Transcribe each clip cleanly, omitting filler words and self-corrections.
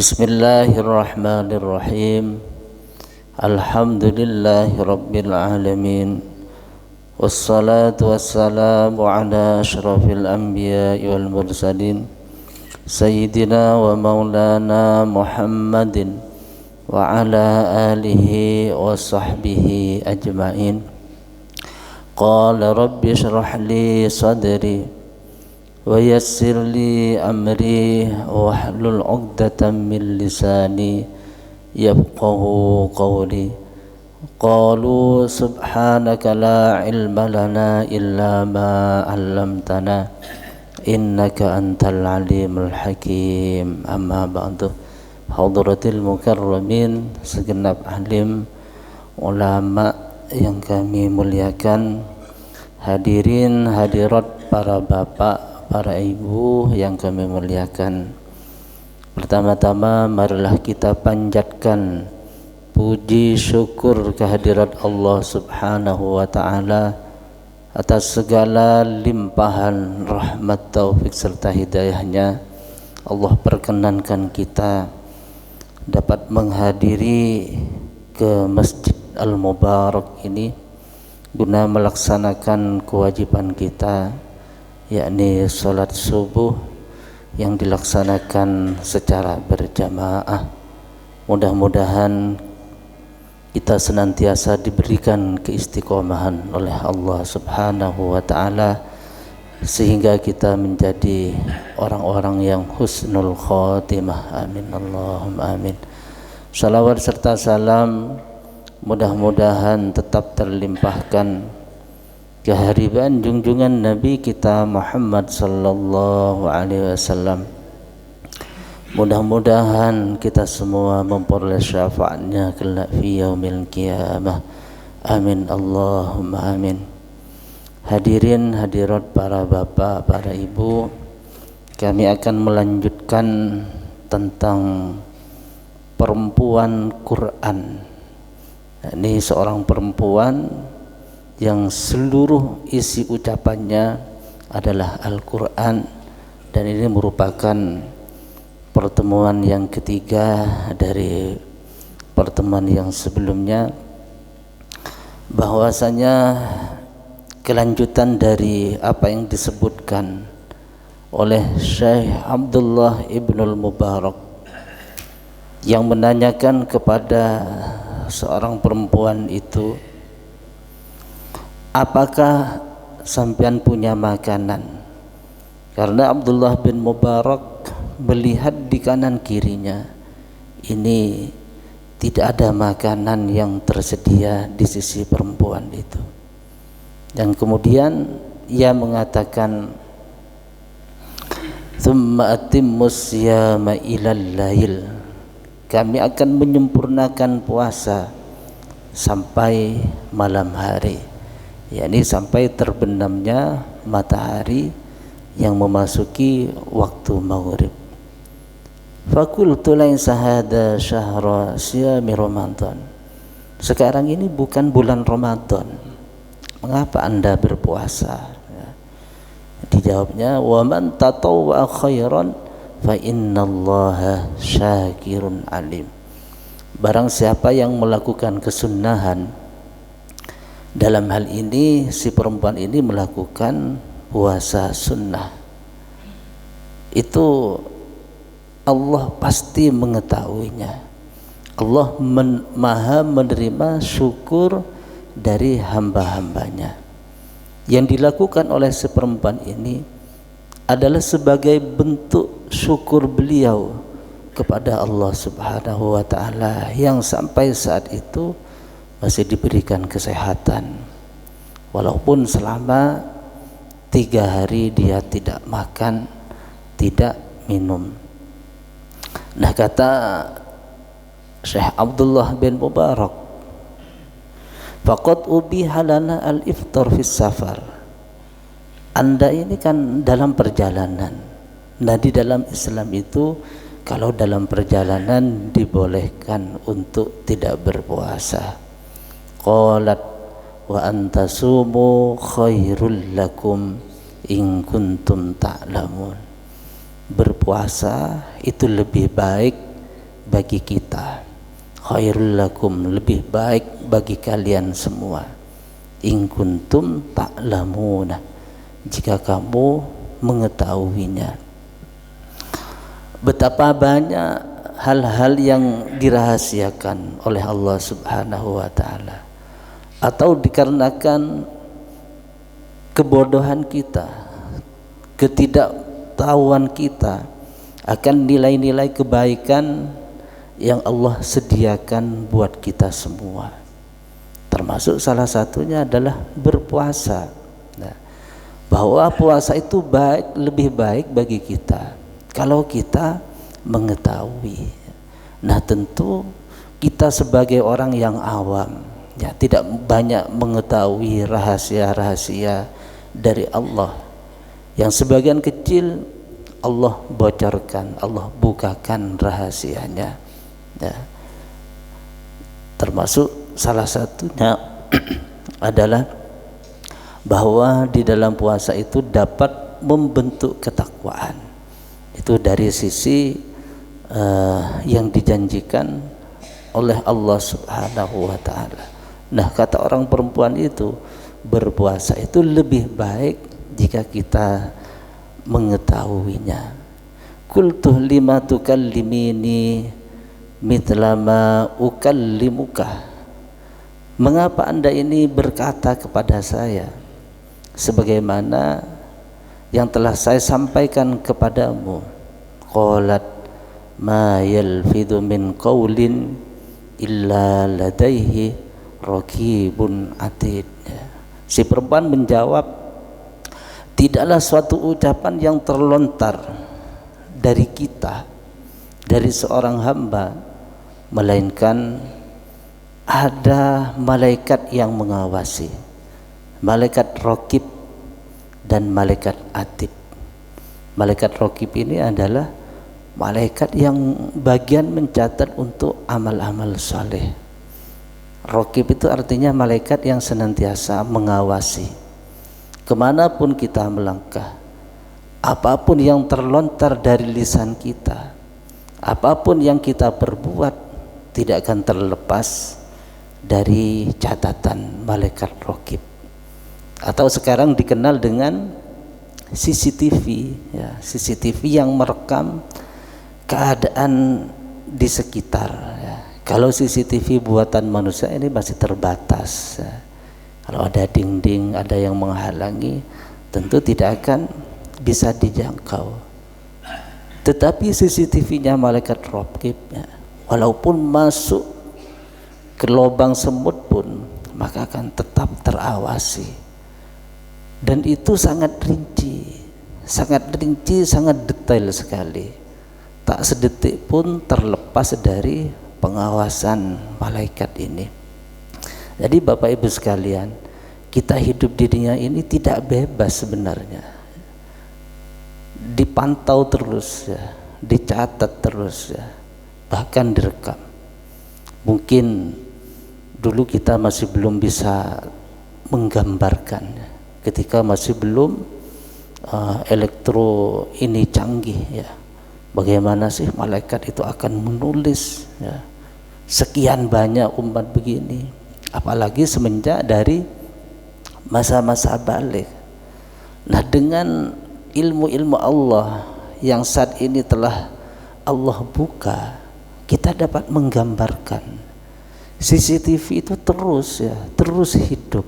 Bismillahirrahmanirrahim. Alhamdulillahi rabbil alamin. Wassalatu wassalamu ala asyrafil anbiya'i wal mursalin Sayyidina wa maulana Muhammadin wa ala alihi wa sahbihi ajma'in. Qala rabbi shrah li sadri wa yassir li amri wahlul 'uqdatam min lisani yafqahu qawli. Qalu subhanaka la ilma lana illa ma 'allamtana innaka antal alimul hakim. Amma ba'du. Hadratil mukarramin, segenap alim ulama yang kami muliakan, hadirin hadirat para bapak, para ibu yang kami muliakan. Pertama-tama marilah kita panjatkan puji syukur kehadirat Allah Subhanahu wa ta'ala atas segala limpahan rahmat, taufik serta hidayahnya. Allah perkenankan kita dapat menghadiri ke Masjid Al-Mubarak ini guna melaksanakan kewajiban kita, yakni sholat subuh yang dilaksanakan secara berjamaah. Mudah-mudahan kita senantiasa diberikan keistiqomahan oleh Allah Subhanahu wa ta'ala sehingga kita menjadi orang-orang yang husnul khotimah. Amin Allahumma amin. Salawat serta salam mudah-mudahan tetap terlimpahkan kehadiran junjungan Nabi kita Muhammad sallallahu alaihi wasallam. Mudah-mudahan kita semua memperoleh syafaatnya kelak fi yaumil qiyamah. Amin Allahumma amin. Hadirin hadirat para bapak, para ibu, kami akan melanjutkan tentang perempuan Quran. Ini seorang perempuan yang seluruh isi ucapannya adalah Al-Quran, dan ini merupakan pertemuan yang ketiga dari pertemuan yang sebelumnya, bahwasanya kelanjutan dari apa yang disebutkan oleh Syekh Abdullah Ibnul Mubarak yang menanyakan kepada seorang perempuan itu, apakah sampean punya makanan? Karena Abdullah bin Mubarak melihat di kanan kirinya ini tidak ada makanan yang tersedia di sisi perempuan itu. Dan kemudian ia mengatakan, "Tsumma atimmus siyama ilal lail." Kami akan menyempurnakan puasa sampai malam hari, yakni sampai terbenamnya matahari yang memasuki waktu maghrib. Fakultu laisa hada syahra siyami Ramadan. Sekarang ini bukan bulan Ramadan, mengapa Anda berpuasa? Dijawabnya, wa man tatawwa khairan fa innallaha syakirun alim. Barang siapa yang melakukan kesunahan, dalam hal ini si perempuan ini melakukan puasa sunnah, itu Allah pasti mengetahuinya. Allah maha menerima syukur dari hamba-hambanya. Yang dilakukan oleh si perempuan ini adalah sebagai bentuk syukur beliau kepada Allah Subhanahu wa ta'ala yang sampai saat itu masih diberikan kesehatan, walaupun selama 3 hari dia tidak makan, tidak minum. Nah, kata Syekh Abdullah bin Mubarak, faqad ubiha lana al-iftar fis safar. Anda ini kan dalam perjalanan. Nah, di dalam Islam itu kalau dalam perjalanan dibolehkan untuk tidak berpuasa. Qalat wa antasumu khairul lakum in kuntum ta'lamun. Berpuasa itu lebih baik bagi kita, khairul lakum, lebih baik bagi kalian semua, in kuntum ta'lamuna, jika kamu mengetahuinya. Betapa banyak hal-hal yang dirahasiakan oleh Allah Subhanahu wa taala, atau dikarenakan kebodohan kita, ketidaktahuan kita akan nilai-nilai kebaikan yang Allah sediakan buat kita semua. Termasuk salah satunya adalah berpuasa. Nah, bahwa puasa itu lebih baik bagi kita kalau kita mengetahui. Nah, tentu kita sebagai orang yang awam, ya, tidak banyak mengetahui rahasia-rahasia dari Allah. Yang sebagian kecil Allah bocorkan, Allah bukakan rahasianya. Ya. Termasuk salah satunya adalah bahwa di dalam puasa itu dapat membentuk ketakwaan. Itu dari sisi yang dijanjikan oleh Allah Subhanahu wa taala. Nah, kata orang perempuan itu, berpuasa itu lebih baik jika kita mengetahuinya. Qultu lima tukallimini mithla ma ukallimuka. Mengapa Anda ini berkata kepada saya sebagaimana yang telah saya sampaikan kepadamu? Qalat ma yalfidhu min qawlin illa ladaihi raqibun atid. Si perempuan menjawab, tidaklah suatu ucapan yang terlontar dari kita, dari seorang hamba, melainkan ada malaikat yang mengawasi, malaikat raqib dan malaikat atid. Malaikat raqib ini adalah malaikat yang bagian mencatat untuk amal-amal saleh. Raqib itu artinya malaikat yang senantiasa mengawasi kemanapun kita melangkah, apapun yang terlontar dari lisan kita, apapun yang kita perbuat, tidak akan terlepas dari catatan malaikat raqib, atau sekarang dikenal dengan CCTV, ya, CCTV yang merekam keadaan di sekitar, ya. Kalau CCTV buatan manusia ini masih terbatas, ya. Kalau ada dinding, ada yang menghalangi, tentu tidak akan bisa dijangkau. Tetapi CCTV-nya malaikat raqib, ya, walaupun masuk ke lubang semut pun, maka akan tetap terawasi. Dan itu sangat rinci, sangat detail sekali. Tak sedetik pun terlepas dari pengawasan malaikat ini. Jadi Bapak Ibu sekalian, kita hidup di dunia ini tidak bebas sebenarnya. Dipantau terus, ya, dicatat terus, ya, bahkan direkam. Mungkin dulu kita masih belum bisa menggambarkan, ya, ketika masih belum elektro ini canggih, ya. Bagaimana sih malaikat itu akan menulis, ya, sekian banyak umat begini, apalagi semenjak dari masa-masa balik. Nah, dengan ilmu-ilmu Allah yang saat ini telah Allah buka, kita dapat menggambarkan CCTV itu terus, ya, terus hidup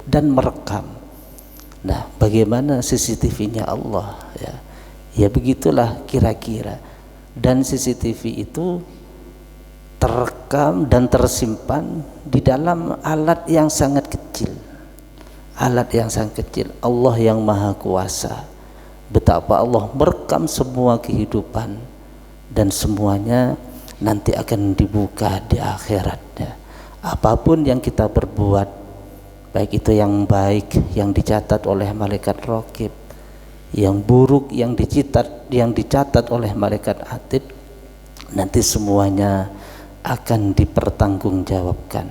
dan merekam. Nah, bagaimana CCTV-nya Allah, ya? Ya begitulah kira-kira. Dan CCTV itu terekam dan tersimpan di dalam alat yang sangat kecil. Alat yang sangat kecil. Allah yang maha kuasa, betapa Allah merekam semua kehidupan, dan semuanya nanti akan dibuka di akhiratnya. Apapun yang kita perbuat, baik itu yang baik yang dicatat oleh malaikat raqib, yang buruk yang dicatat oleh malaikat atid, nanti semuanya akan dipertanggungjawabkan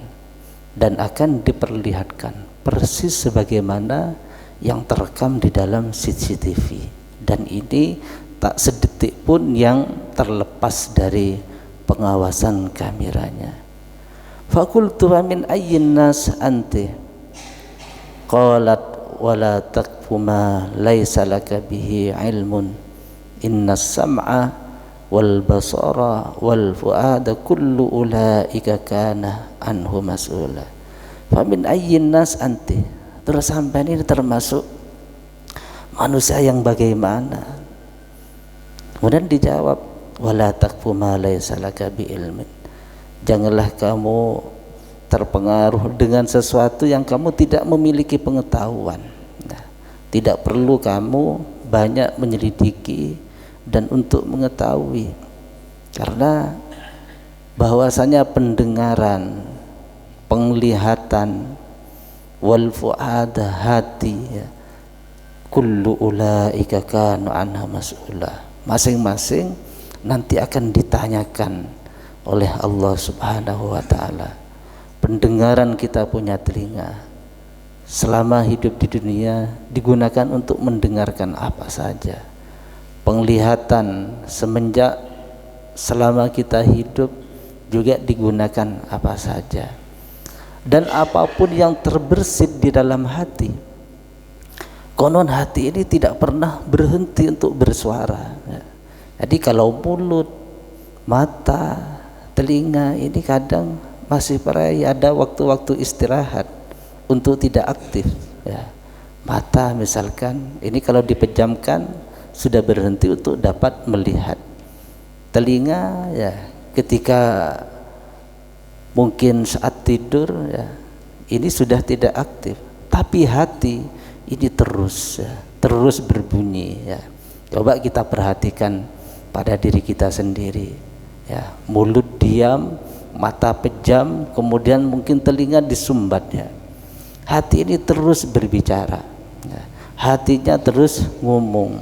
dan akan diperlihatkan persis sebagaimana yang terekam di dalam CCTV. Dan ini tak sedetik pun yang terlepas dari pengawasan kameranya. Fakultu min ayyin nas anti? Qalat wala taqfu ma laysa laka bihi ilmun innas sam'a wal basara wal fuada kullu ulaika kana anhu mas'ula. Famin ayyin nas anti? Terus sampai ini termasuk manusia yang bagaimana? Kemudian dijawab wala taqfu ma laysa laka bi ilmin. Janganlah kamu terpengaruh dengan sesuatu yang kamu tidak memiliki pengetahuan. Nah, tidak perlu kamu banyak menyelidiki dan untuk mengetahui, karena bahwasanya pendengaran, penglihatan, wal fuada, hati, ya, kullu ulaika kanu anha mas'ula, masing-masing nanti akan ditanyakan oleh Allah Subhanahu wa ta'ala. Pendengaran kita punya telinga, selama hidup di dunia digunakan untuk mendengarkan apa saja. Penglihatan semenjak selama kita hidup juga digunakan apa saja. Dan apapun yang terbersit di dalam hati, konon hati ini tidak pernah berhenti untuk bersuara. Jadi kalau mulut, mata, telinga ini kadang masih ada waktu-waktu istirahat untuk tidak aktif, ya. Mata misalkan ini kalau dipejamkan sudah berhenti untuk dapat melihat. Telinga ya ketika mungkin saat tidur ya ini sudah tidak aktif, tapi hati ini terus ya, terus berbunyi ya. Coba kita perhatikan pada diri kita sendiri ya, mulut diam, mata pejam, kemudian mungkin telinga disumbat ya. Hati ini terus berbicara ya. Hatinya terus ngomong,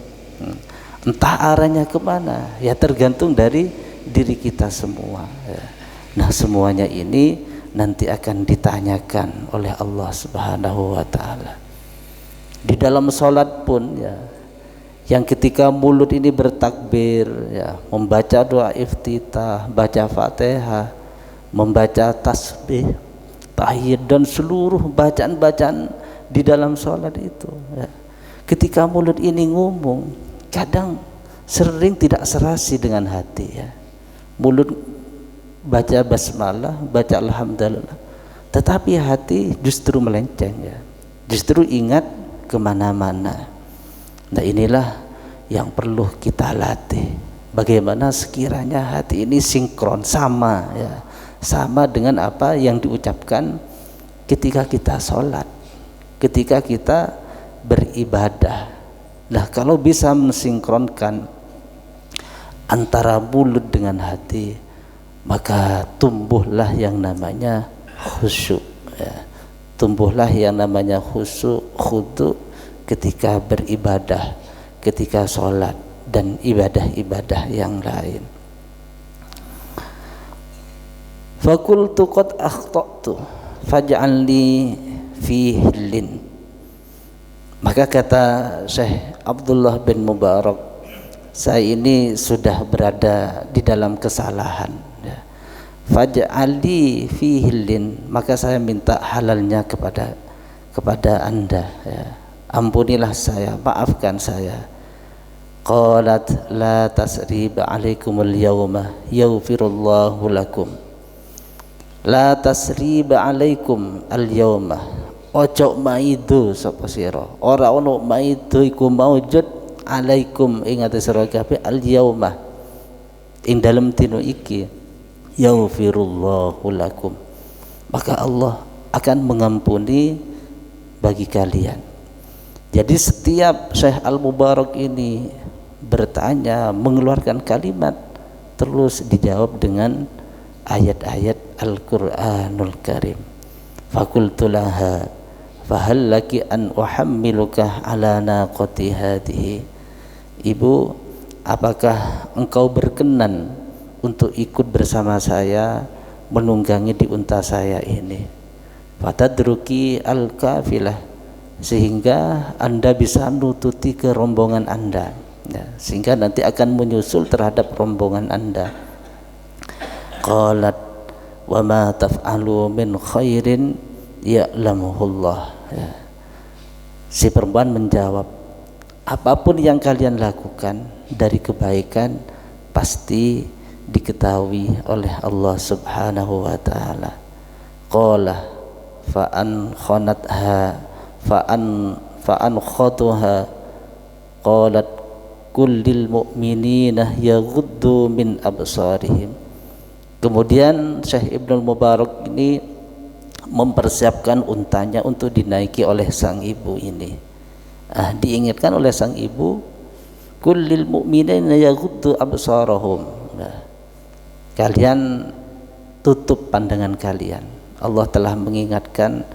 entah arahnya kemana ya tergantung dari diri kita semua ya. Nah semuanya ini nanti akan ditanyakan oleh Allah Subhanahu wa ta'ala. Di dalam sholat pun ya, yang ketika mulut ini bertakbir ya, membaca doa iftitah, baca Fatihah, membaca tasbih, tahiyat dan seluruh bacaan-bacaan di dalam sholat itu ya. Ketika mulut ini ngomong, kadang sering tidak serasi dengan hati ya. Mulut baca basmalah, baca alhamdulillah, tetapi hati justru melenceng ya, justru ingat kemana-mana. Nah inilah yang perlu kita latih, bagaimana sekiranya hati ini sinkron, sama ya, sama dengan apa yang diucapkan ketika kita sholat, ketika kita beribadah. Nah kalau bisa mensinkronkan antara mulut dengan hati, maka tumbuhlah yang namanya khusyuk ya. Tumbuhlah yang namanya khusyuk, khudu ketika beribadah, ketika sholat dan ibadah-ibadah yang lain. Fakultu qad akhta'tu faj'alni fihi lin. Maka kata Syekh Abdullah bin Mubarak, saya ini sudah berada di dalam kesalahan ya. Faj'alni fihi lin, maka saya minta halalnya kepada Anda ya. Ampunilah saya, maafkan saya. Qalat la tasriba alaikumul yawma yaghfirullahu lakum. La tasriba alaikum al yawma. Ojo maido sapa sira. Ora ono maido iku maujud alaikum ing ate sira kabeh al yawma. Ing dalem dina iki yaghfirullahu lakum. Maka Allah akan mengampuni bagi kalian. Jadi setiap Syekh Al-Mubarak ini bertanya, mengeluarkan kalimat, terus dijawab dengan ayat-ayat Al-Quranul Karim. Fakultu laha fahal laki an uhammiluka ala naqati hadhihi. Ibu, apakah engkau berkenan untuk ikut bersama saya menunggangi di unta saya ini? Fatadruki al-kafilah, sehingga Anda bisa nututi ke rombongan Anda ya, sehingga nanti akan menyusul terhadap rombongan Anda. Qalat wa ma taf'alu min khairin ya'lamuhullah, ya. Si perempuan menjawab, apapun yang kalian lakukan dari kebaikan pasti diketahui oleh Allah Subhanahu wa taala. Qala fa'an khanatha fa'an khatuha qalat kullil mu'minina yaghuddu min absarihim. Kemudian Syekh Ibnul Mubarak ini mempersiapkan untanya untuk dinaiki oleh sang ibu ini. Diingatkan oleh sang ibu, kullil mu'minina yaghuddu absarahum. Kalian tutup pandangan kalian. Allah telah mengingatkan,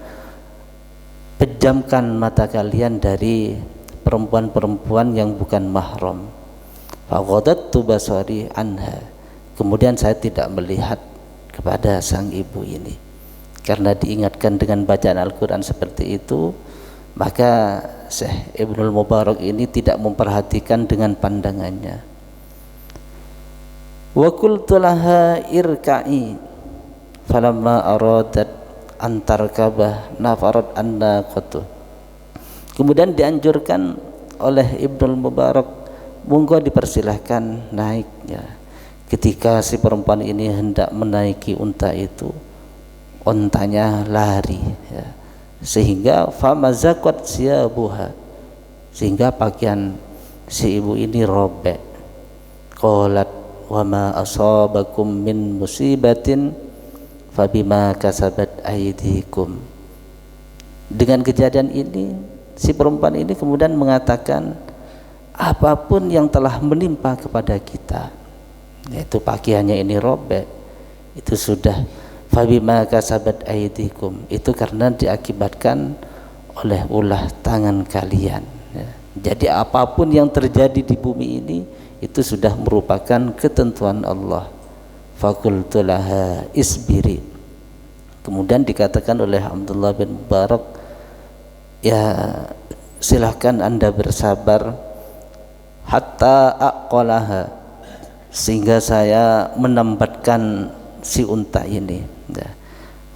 pejamkan mata kalian dari perempuan-perempuan yang bukan mahram. Faghadattu basari anha. Kemudian saya tidak melihat kepada sang ibu ini. Karena diingatkan dengan bacaan Al-Quran seperti itu, maka Syekh Ibnul Mubarak ini tidak memperhatikan dengan pandangannya. Wa qultu laha irka'i falamma aradat antarkabah nafarat annaqatu. Kemudian dianjurkan oleh Ibnul Mubarak, monggo dipersilahkan naik, ya. Ketika si perempuan ini hendak menaiki unta itu, untanya lari, ya. Sehingga famazaqat siyabuha, sehingga pakaian si ibu ini robek. Qalat wa ma asabakum min musibatin fabima kasabat aydikum. Dengan kejadian ini, si perempuan ini kemudian mengatakan, apapun yang telah menimpa kepada kita, yaitu pakaiannya ini robek, itu sudah fabima kasabat aydikum, itu karena diakibatkan oleh ulah tangan kalian, ya. Jadi apapun yang terjadi di bumi ini itu sudah merupakan ketentuan Allah. Fakultu laha isbiri. Kemudian dikatakan oleh Abdullah bin Mubarak, ya silahkan Anda bersabar hatta aqalaha, sehingga saya menambatkan si unta ini.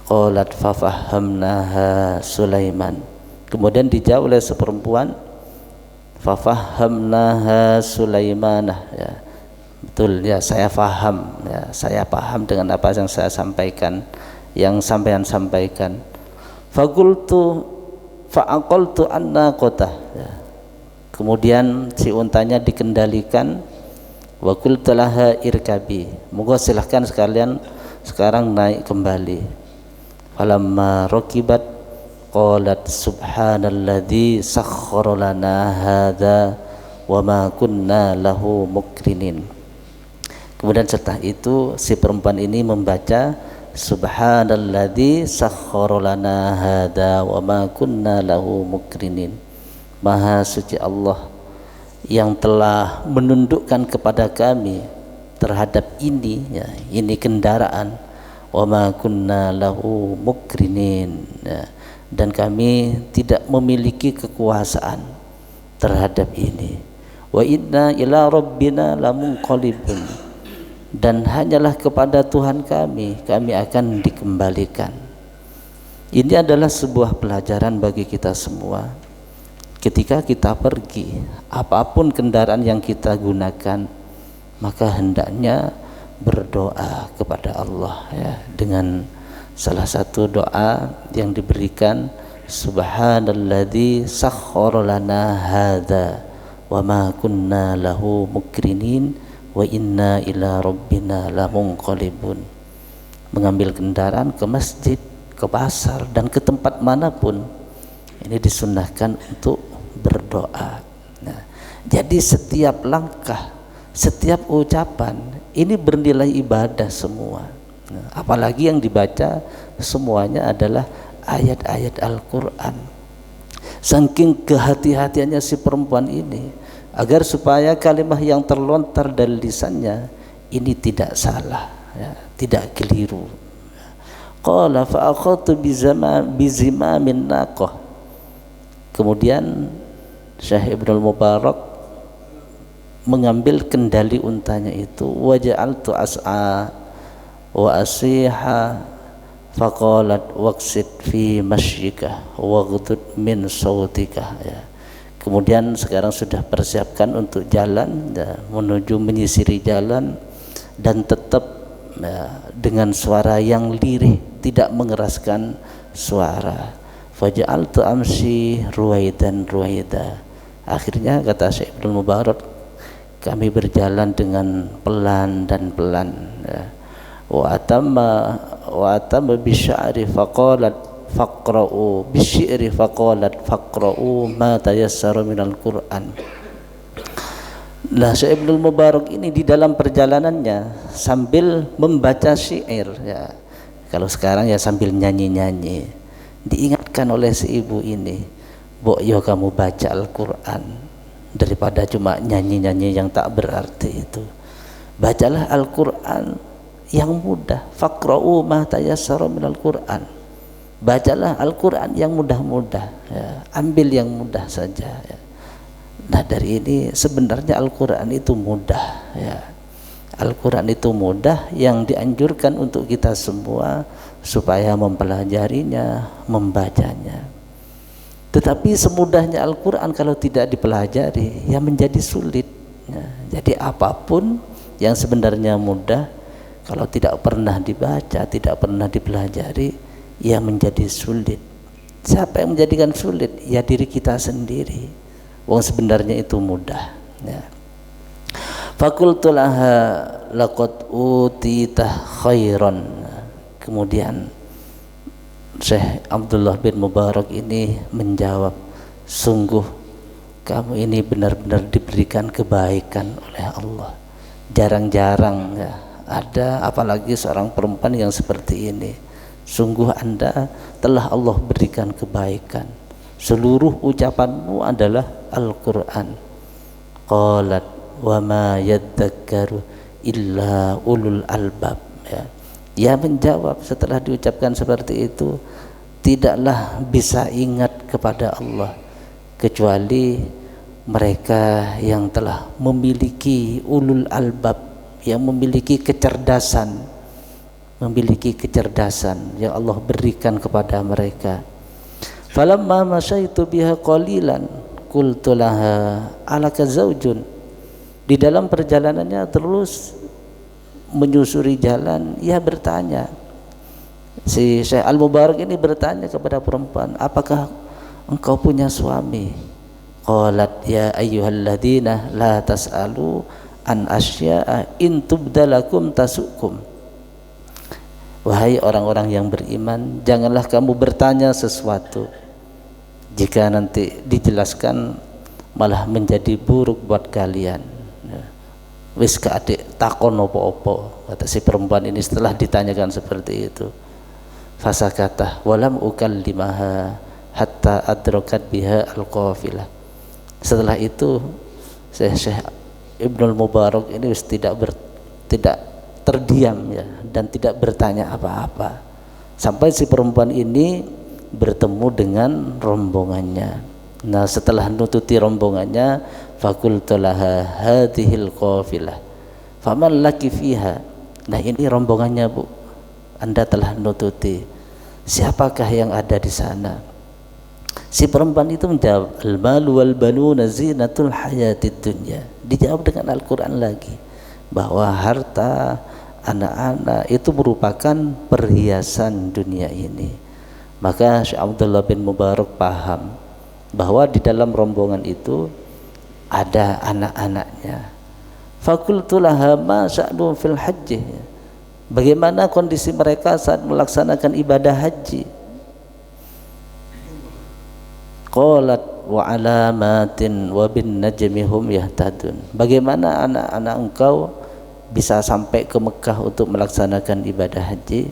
Qalat fafahamnaha Sulaiman. Kemudian dijawab oleh seperempuan, fafahamnaha Sulaimanah, ya. Betul, ya, saya paham, ya, saya paham dengan apa yang saya sampaikan, yang sampean sampaikan. Faqultu fa'aqaltu annaqata, ya. Kemudian si untanya dikendalikan. Wa qultu laha irkabi, moga silahkan sekalian sekarang naik kembali. Falamma rakibat qalat subhanalladzi sakhkhara lana hadza wa ma kunna lahu mukrinin. Kemudian setelah itu si perempuan ini membaca subhanalladzi sakhkhara lana hadza wa ma kunna lahu mukrinin. Maha suci Allah yang telah menundukkan kepada kami terhadap ini, ya, ini kendaraan, wa ma kunna lahu mukrinin, ya, dan kami tidak memiliki kekuasaan terhadap ini. Wa inna ila rabbina lamunqalibun, dan hanyalah kepada Tuhan kami akan dikembalikan. Ini adalah sebuah pelajaran bagi kita semua. Ketika kita pergi, apapun kendaraan yang kita gunakan, maka hendaknya berdoa kepada Allah, ya, dengan salah satu doa yang diberikan, subhanalladzi sakhkhara lana hadza wa ma kunna lahu mukrinin wa inna ila rabbina lamunqalibun. Mengambil kendaraan ke masjid, ke pasar, dan ke tempat manapun, ini disunnahkan untuk berdoa. Nah, jadi setiap langkah, setiap ucapan ini bernilai ibadah semua. Nah, apalagi yang dibaca semuanya adalah ayat-ayat Al-Quran. Saking kehati-hatiannya si perempuan ini, agar supaya kalimat yang terlontar dari lisannya ini tidak salah, ya, tidak keliru. Qala fa akhadtu bizimamin naqah. Kemudian Syekh Ibnul Mubarak mengambil kendali untanya itu, waja'altu as'a wa asiha faqalat waqsid fi masyrika waghdud min sautika, ya. Kemudian sekarang sudah persiapkan untuk jalan, ya, menuju menyisiri jalan, dan tetap, ya, dengan suara yang lirih, tidak mengeraskan suara. Faja'altu amsi ruwaidan ruwaida. Akhirnya kata Syekh Ibnu Mubarak, kami berjalan dengan pelan dan pelan, ya. Wa atamma bisya'ri faqalat faqra'u bisyi'ri faqalat faqra'u ma tayassara minal Qur'an. Nah, Syekh Ibnu Mubarak ini di dalam perjalanannya sambil membaca syair, ya. Kalau sekarang ya sambil nyanyi-nyanyi. Diingatkan oleh si ibu ini, "Mbok yo kamu baca Al-Qur'an daripada cuma nyanyi-nyanyi yang tak berarti itu. Bacalah Al-Qur'an yang mudah. Faqra'u ma tayassara minal Qur'an." Bacalah Al-Quran yang mudah-mudah, ya. Ambil yang mudah saja, ya. Nah, dari ini sebenarnya Al-Quran itu mudah, ya. Al-Quran itu mudah, yang dianjurkan untuk kita semua supaya mempelajarinya, membacanya. Tetapi semudahnya Al-Quran kalau tidak dipelajari, ya menjadi sulit, ya. Jadi apapun yang sebenarnya mudah, kalau tidak pernah dibaca, tidak pernah dipelajari, ya menjadi sulit. Siapa yang menjadikan sulit? Ya diri kita sendiri. Wong sebenarnya itu mudah, ya. Fakultu laha laqad utita khairan. Kemudian Syekh Abdullah bin Mubarak ini menjawab, sungguh kamu ini benar-benar diberikan kebaikan oleh Allah. Jarang-jarang, ya, ada apalagi seorang perempuan yang seperti ini. Sungguh Anda telah Allah berikan kebaikan. Seluruh ucapanmu adalah Al-Quran. Qalat wa ma yadzakkaru illa ulul albab, ya. Dia menjawab setelah diucapkan seperti itu, tidaklah bisa ingat kepada Allah kecuali mereka yang telah memiliki ulul albab, yang memiliki kecerdasan yang Allah berikan kepada mereka. Falamma masyaitu biha qalilan qultu laha alaka zaujun. Di dalam perjalanannya terus menyusuri jalan, ia bertanya, si Syekh Al-Mubarak ini bertanya kepada perempuan, apakah engkau punya suami? Qalat ya ayyuhalladzina la tas'alu an asya'a in tubdalakum tasukum. Wahai orang-orang yang beriman, janganlah kamu bertanya sesuatu, jika nanti dijelaskan malah menjadi buruk buat kalian. Wis ka adik takon opo-opo, kata si perempuan ini setelah ditanyakan seperti itu. Fasakata walam ukallimaha hatta adrakat biha al-qafilah. Setelah itu Syekh Ibnu Mubarak ini tidak terdiam, ya, dan tidak bertanya apa-apa sampai si perempuan ini bertemu dengan rombongannya. Nah, setelah nututi rombongannya, fakultu laha hadhil qafilah faman laki fiha. Nah, ini rombongannya, Bu, Anda telah nututi, siapakah yang ada di sana? Si perempuan itu menjawab, al-malu wal banuna zinatul hayatid dunya. Dijawab dengan Al-Quran lagi bahwa harta, anak-anak itu merupakan perhiasan dunia ini. Maka Syekh Abdullah bin Mubarak paham bahwa di dalam rombongan itu ada anak-anaknya. Fakultu laha ma sya'nu fil haji. Bagaimana kondisi mereka saat melaksanakan ibadah haji? Qalat wa alamatin wa bin najmi hum yahtadun. Bagaimana anak-anak engkau bisa sampai ke Mekah untuk melaksanakan ibadah haji?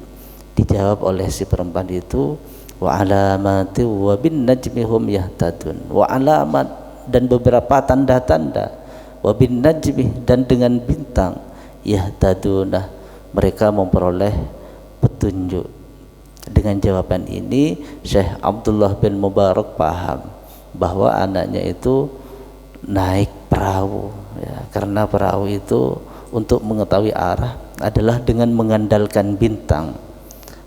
Dijawab oleh si perempuan itu, wa alamati wa bin najmi hum yahtadun. Wa alamat, dan beberapa tanda-tanda, wa bin najmi, dan dengan bintang, yahtadunah, mereka memperoleh petunjuk. Dengan jawaban ini Syekh Abdullah bin Mubarak paham bahwa anaknya itu naik perahu, ya, karena perahu itu untuk mengetahui arah adalah dengan mengandalkan bintang.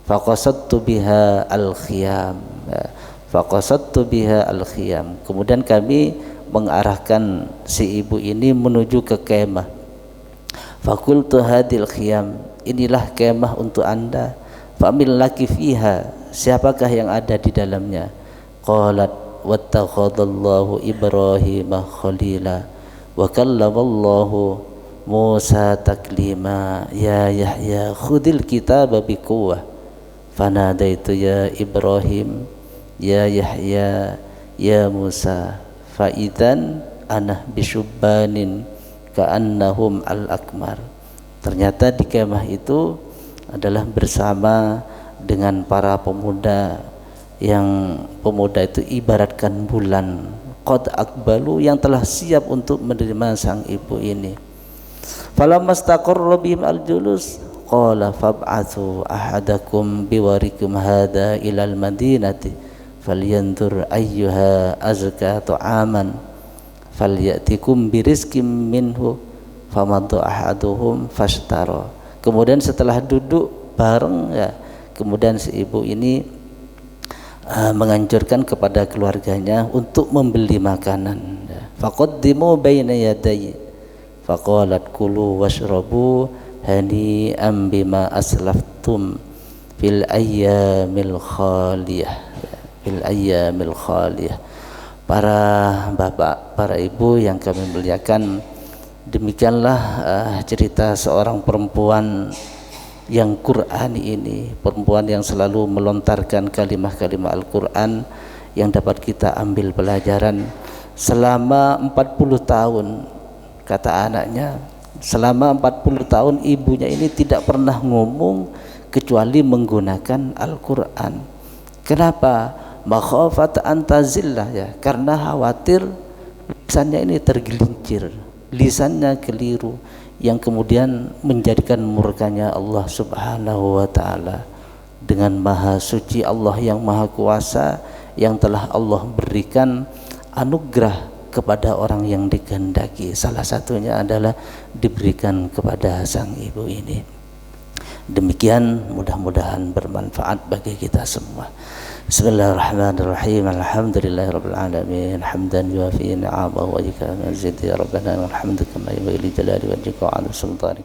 Faqasadtu biha al-khiyam, ya, faqasadtu biha al-khiyam. Kemudian kami mengarahkan si ibu ini menuju ke kemah. Faqultu hadil khiyam, inilah kemah untuk anda. Famil laki fiha, siapakah yang ada di dalamnya? Qalat wattakhadallahu Ibrahim khalila wa kallamallahu Musa taklima ya Yahya khudil kitaba biquwwah fanadaitu ya Ibrahim ya Yahya ya Musa faidan ana bisyubbanin ka'annahum al-akmar. Ternyata di kemah itu adalah bersama dengan para pemuda, yang pemuda itu ibaratkan bulan, qad aqbalu, yang telah siap untuk menerima sang ibu ini. Falamma istaqarra bihim al-julus qala fab'athu ahadakum biwarikum hadha ilal madinati falyanzur ayyuha azka ta'aman falyatikum birizkim minhu famaddu ahaduhum fashtara. Kemudian setelah duduk bareng, ya, kemudian si ibu ini menganjurkan kepada keluarganya untuk membeli makanan. Faqaddimu baina yaday faqalat kulu washrabu hani'an bima aslaftum fil ayyamil khaliyah, fil ayyamil khaliyah. Para bapak, para ibu yang kami muliakan, demikianlah cerita seorang perempuan yang Qur'ani ini, perempuan yang selalu melontarkan kalimah-kalimah Al-Quran yang dapat kita ambil pelajaran. Selama 40 tahun, kata anaknya, selama 40 tahun ibunya ini tidak pernah ngomong kecuali menggunakan Al-Quran. Kenapa? Makhafat antazillah, ya, karena khawatir lisannya ini tergelincir, lisannya keliru, yang kemudian menjadikan murkanya Allah Subhanahu wa ta'ala. Dengan maha suci Allah yang maha kuasa, yang telah Allah berikan anugerah kepada orang yang dikehendaki, salah satunya adalah diberikan kepada sang ibu ini. Demikian, mudah-mudahan bermanfaat bagi kita semua. Bismillahirrahmanirrahim. Alhamdulillahirabbil alamin, hamdan yuafi ni'amahu wa yakunu mazid ya rabbana walhamdu kama yanbaghi li jalali wajhika wa 'ala sultanik.